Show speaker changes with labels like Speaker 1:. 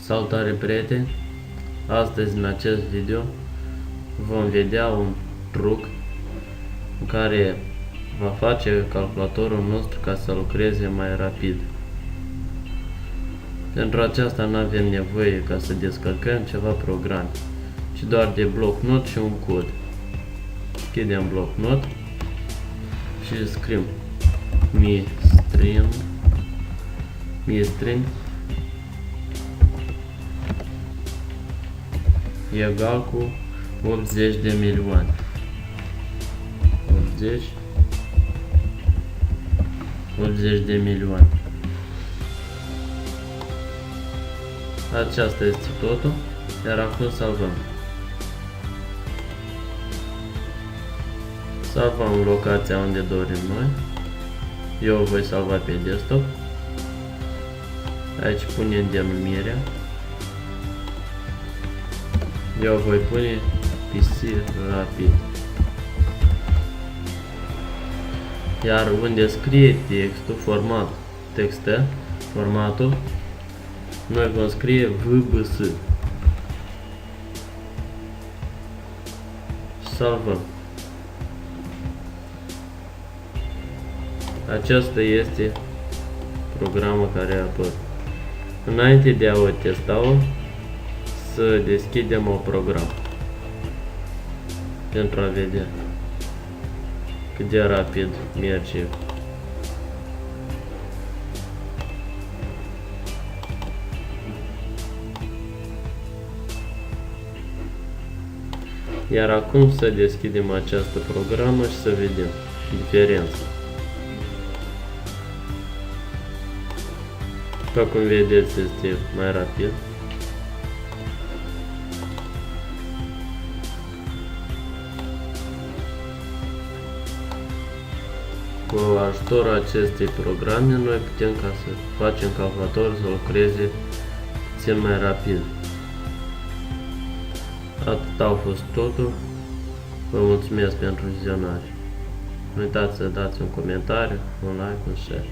Speaker 1: Salutare prieteni! Astăzi în acest video vom vedea un truc în care va face calculatorul nostru ca să lucreze mai rapid. Pentru aceasta nu avem nevoie ca să descărcăm ceva programe, ci doar de bloc-not și un cod. Deschidem bloc-not și scriem mi-string egal cu 80 de milioane. 80 de milioane. Aceasta este totul, iar acum salvăm. Salvăm locația unde dorim noi. Eu o voi salva pe desktop. Aici punem denumirea. Eu voi pune PC rapid. Iar unde scrie textul, formatul, noi vom scrie VBS. Salvăm. Aceasta este programul care a apărut. Înainte de a o testa, să deschidem o program pentru a vedea cât de rapid merge. Iar acum să deschidem această programă și să vedem diferența. După cum vedeți, este mai rapid. Cu ajutorul acestei programe, noi putem ca să facem calculatorul să lucreze puțin mai rapid. Atât a fost totul. Vă mulțumesc pentru vizionare. Nu uitați să dați un comentariu, un like, un share.